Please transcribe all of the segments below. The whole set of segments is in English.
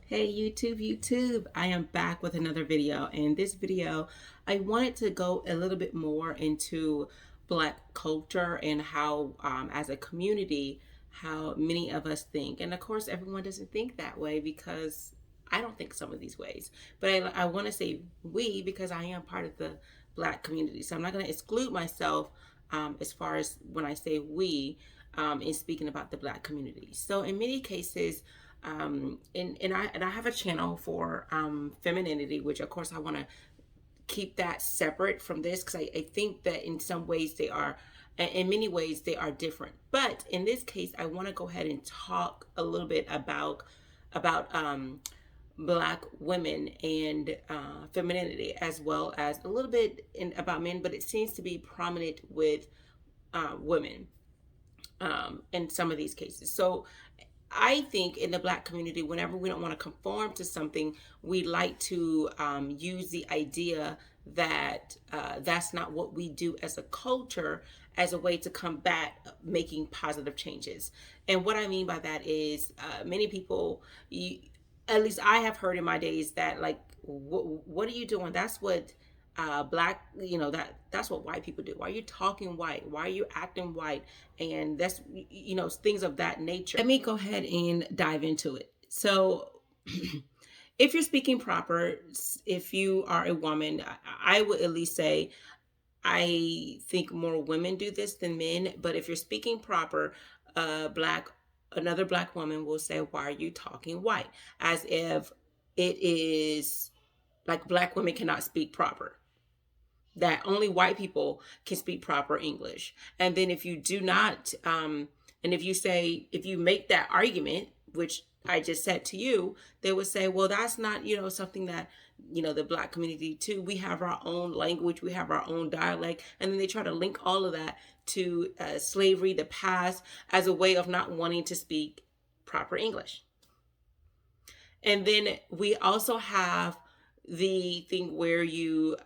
Hey YouTube, I am back with another video. In this video, I wanted to go a little bit more into Black culture and how, as a community, how many of us think. And of course, everyone doesn't think that way because I don't think some of these ways. But I want to say we because I am part of the Black community. So I'm not going to exclude myself as far as when I say we in speaking about the Black community. So in many cases, and I have a channel for femininity, which of course I want to keep that separate from this because I think that in some ways they are, in many ways they are different. But in this case, I want to go ahead and talk a little bit about Black women and femininity, as well as a little bit about men, but it seems to be prominent with women in some of these cases. So I think in the Black community, whenever we don't want to conform to something, we like to use the idea that that's not what we do as a culture, as a way to combat making positive changes. And what I mean by that is many people, at least I have heard in my days, that like, what are you doing? That's what black, that's what white people do. Why are you talking white? Why are you acting white? And that's, things of that nature. Let me go ahead and dive into it. So if you're speaking proper, if you are a woman, I would at least say I think more women do this than men. But if you're speaking proper, black another black woman will say, why are you talking white? As if it is like black women cannot speak proper, that only white people can speak proper English. And then if you do not, and if you make that argument, which I just said to you, they would say, well, that's not, something that, the black community too. We have our own language, we have our own dialect. And then they try to link all of that to slavery, the past, as a way of not wanting to speak proper English. And then we also have the thing where you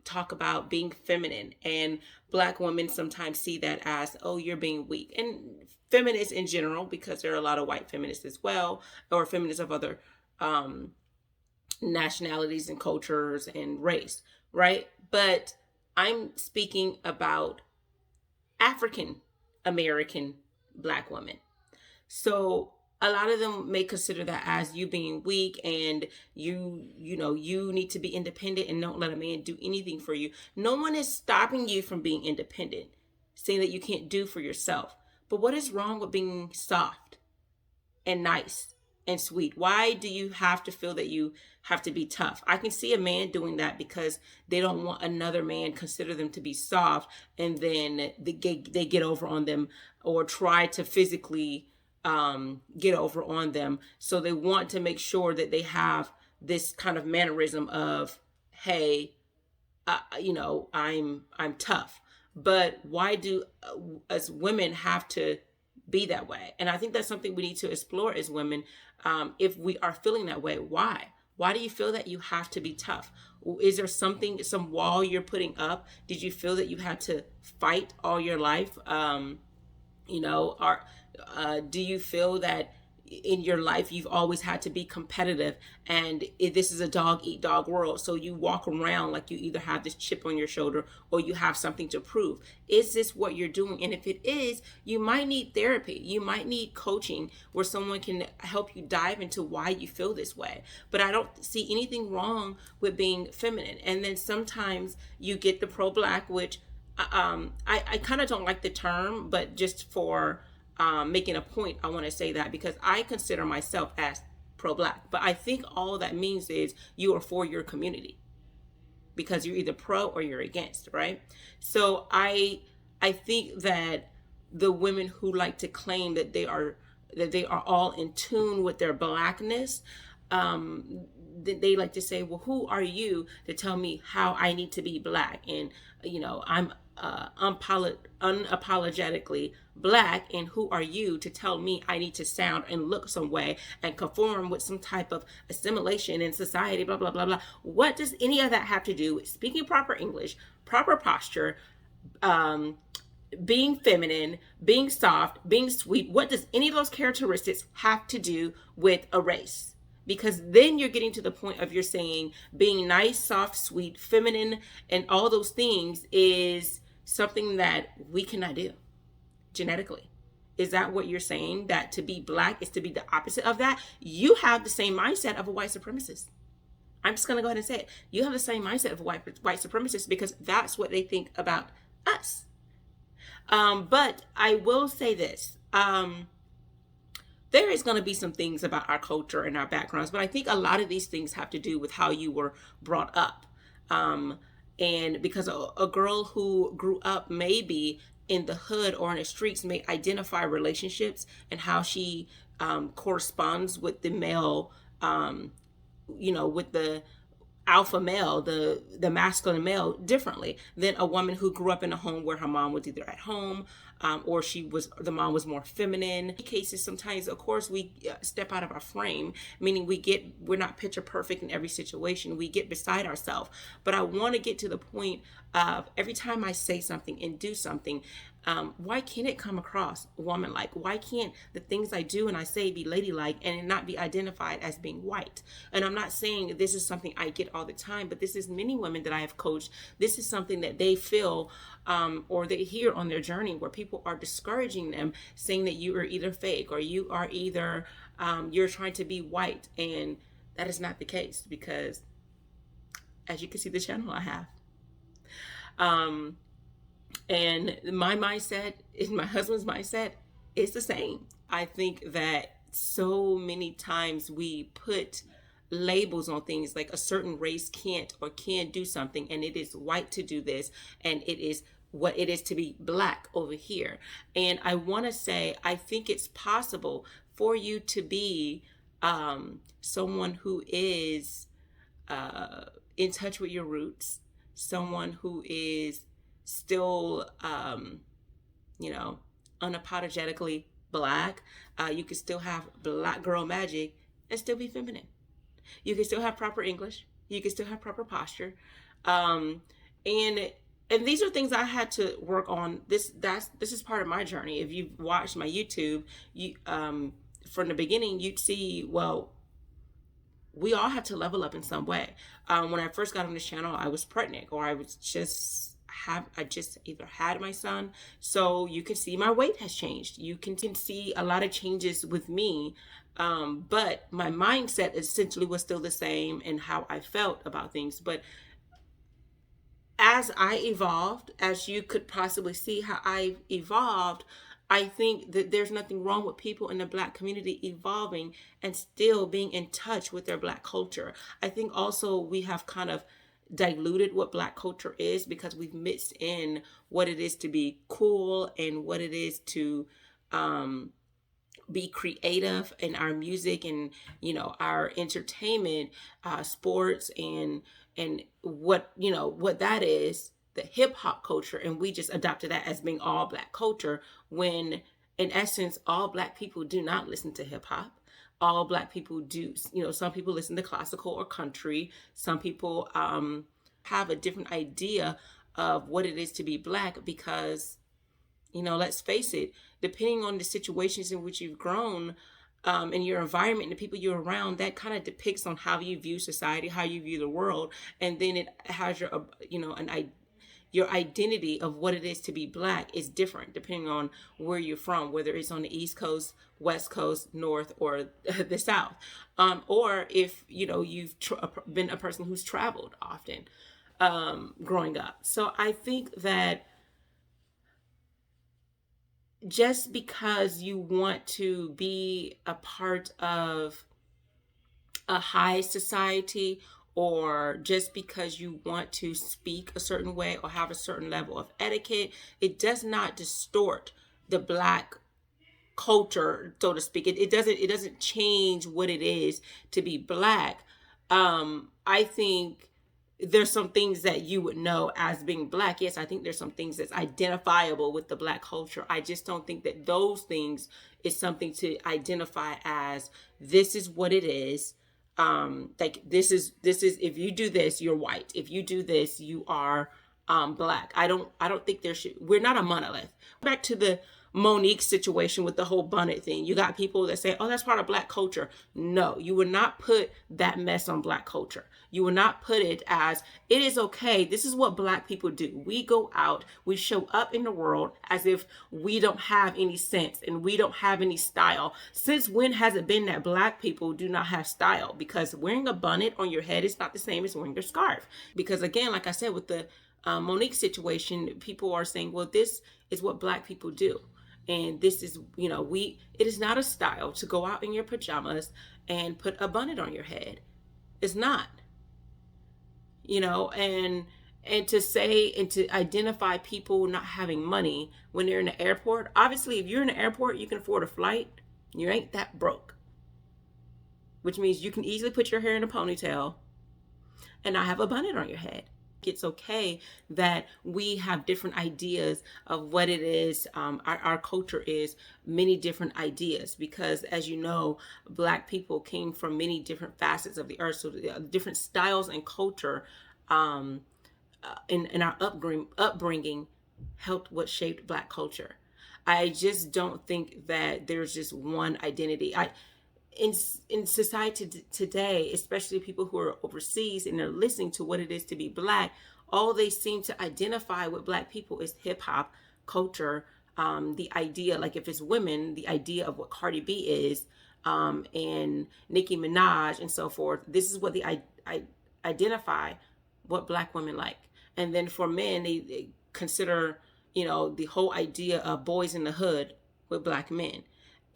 talk about being feminine, and black women sometimes see that as, oh, you're being weak. And feminists in general, because there are a lot of white feminists as well, or feminists of other nationalities and cultures and race, right? But I'm speaking about African American black women. So a lot of them may consider that as you being weak, and you need to be independent and don't let a man do anything for you. No one is stopping you from being independent, saying that you can't do for yourself. But what is wrong with being soft and nice and sweet? Why do you have to feel that you have to be tough? I can see a man doing that because they don't want another man consider them to be soft, and then they get over on them or try to physically get over on them. So they want to make sure that they have this kind of mannerism of, hey, I'm tough. But why do us women have to be that way? And I think that's something we need to explore as women. If we are feeling that way, why? Why do you feel that you have to be tough? Is there some wall you're putting up? Did you feel that you had to fight all your life? Do you feel that in your life you've always had to be competitive, and this is a dog eat dog world, so you walk around like you either have this chip on your shoulder or you have something to prove? Is this what you're doing? And if it is, you might need therapy, you might need coaching where someone can help you dive into why you feel this way. But I don't see anything wrong with being feminine. And then sometimes you get the pro-black, which I kind of don't like the term, but just for making a point, I want to say that because I consider myself as pro-black. But I think all that means is you are for your community, because you're either pro or you're against, right? So I think that the women who like to claim that they are all in tune with their blackness, they like to say, well, who are you to tell me how I need to be black? And I'm unapologetically black, and who are you to tell me I need to sound and look some way and conform with some type of assimilation in society, blah blah blah blah? What does any of that have to do with speaking proper English, proper posture, um being feminine, being soft, being sweet? What does any of those characteristics have to do with a race? because then you're getting to the point of you're saying being nice, soft, sweet, feminine, and all those things is something that we cannot do genetically. Is that what you're saying? That to be black is to be the opposite of that? You have the same mindset of a white supremacist. I'm just going to go ahead and say it. You have the same mindset of a white supremacist because that's what they think about us. But I will say this. There is going to be some things about our culture and our backgrounds, but I think a lot of these things have to do with how you were brought up. And because a girl who grew up maybe in the hood or in the streets may identify relationships and how she corresponds with the male, with the alpha male, the masculine male differently than a woman who grew up in a home where her mom was either at home or the mom was more feminine. In cases, sometimes, of course, we step out of our frame, meaning we're not picture perfect in every situation. We get beside ourselves. But I want to get to the point of every time I say something and do something, why can't it come across woman-like? Why can't the things I do and I say be ladylike and not be identified as being white? And I'm not saying this is something I get all the time, but this is many women that I have coached. This is something that they feel or they hear on their journey where people are discouraging them, saying that you are either fake or you are either you're trying to be white. And that is not the case because, as you can see, the channel I have. And my mindset is my husband's mindset is the same. I think that so many times we put labels on things like a certain race can't or can do something, and it is white to do this, and it is what it is to be black over here. And I want to say, I think it's possible for you to be someone who is in touch with your roots, someone who is still, unapologetically black. You can still have black girl magic and still be feminine. You can still have proper English. You can still have proper posture. And these are things I had to work on. This is part of my journey. If you've watched my YouTube, from the beginning, you'd see, well, we all have to level up in some way. When I first got on this channel, I was pregnant, or I just either had my son. So you can see my weight has changed. You can see a lot of changes with me. But my mindset essentially was still the same and how I felt about things. But as I evolved, as you could possibly see how I evolved, I think that there's nothing wrong with people in the black community evolving and still being in touch with their black culture. I think also we have kind of diluted what black culture is because we've mixed in what it is to be cool and what it is to be creative in our music and our entertainment, sports, and what that is, the hip hop culture, and we just adopted that as being all black culture, when in essence all black people do not listen to hip hop. All black people do, some people listen to classical or country. Some people have a different idea of what it is to be black because, let's face it, depending on the situations in which you've grown, and your environment and the people you're around, that kind of depicts on how you view society, how you view the world. And then it has your identity of what it is to be black is different depending on where you're from, whether it's on the East Coast, West Coast, North, or the South. Or if, you've been a person who's traveled often growing up. So I think that just because you want to be a part of a high society, or just because you want to speak a certain way or have a certain level of etiquette, it does not distort the black culture, so to speak. It doesn't change what it is to be black. I think there's some things that you would know as being black. Yes, I think there's some things that's identifiable with the black culture. I just don't think that those things is something to identify as this is what it is. Like this is if you do this, you're white. If you do this, you are black. I don't think we're not a monolith. Back to the Monique's situation with the whole bonnet thing. You got people that say, oh, that's part of Black culture. No, you would not put that mess on Black culture. You would not put it as, it is okay. This is what Black people do. We go out, we show up in the world as if we don't have any sense and we don't have any style. Since when has it been that Black people do not have style? Because wearing a bonnet on your head is not the same as wearing a scarf. Because again, like I said, with the Monique situation, people are saying, well, this is what Black people do. And this is, it is not a style to go out in your pajamas and put a bonnet on your head. It's not, and to say and to identify people not having money when they're in the airport. Obviously, if you're in the airport, you can afford a flight. You ain't that broke, which means you can easily put your hair in a ponytail and not have a bonnet on your head. It's okay that we have different ideas of what it is. Our culture is many different ideas because, as you know, Black people came from many different facets of the earth. So different styles and culture in our upbringing helped what shaped Black culture. I just don't think that there's just one identity. In society today, especially people who are overseas and they're listening to what it is to be Black, all they seem to identify with Black people is hip hop culture. The idea, like if it's women, the idea of what Cardi B is, and Nicki Minaj and so forth. This is what I identify what Black women like. And then for men, they consider, the whole idea of boys in the hood with Black men.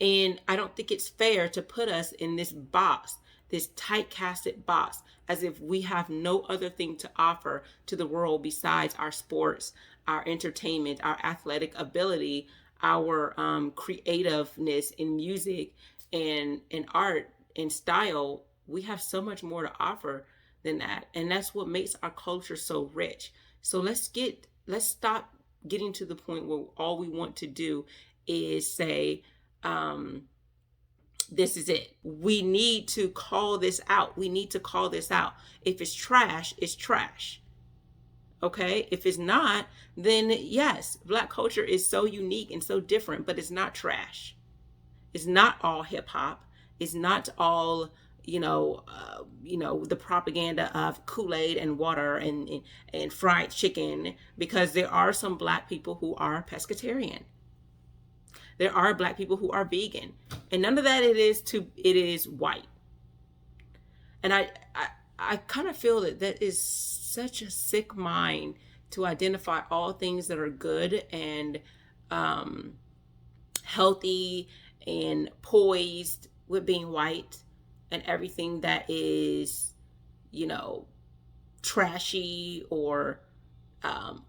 And I don't think it's fair to put us in this box, this tight-casted box, as if we have no other thing to offer to the world besides our sports, our entertainment, our athletic ability, our creativeness in music and art and style. We have so much more to offer than that. And that's what makes our culture so rich. So let's stop getting to the point where all we want to do is say, this is it. We need to call this out. We need to call this out. If it's trash, it's trash. Okay? If it's not, then yes, Black culture is so unique and so different, but it's not trash. It's not all hip hop. It's not all, the propaganda of Kool-Aid and water and fried chicken, because there are some Black people who are pescatarian. There are Black people who are vegan, and none of that it is white. And I kind of feel that is such a sick mind to identify all things that are good and healthy and poised with being white, and everything that is, trashy or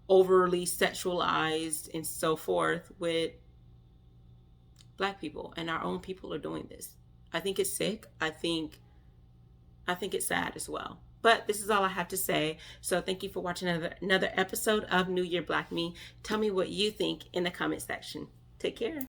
overly sexualized and so forth with Black people. And our own people are doing this. I think it's sick. I think it's sad as well. But this is all I have to say. So thank you for watching another episode of New Year Black Me. Tell me what you think in the comment section. Take care.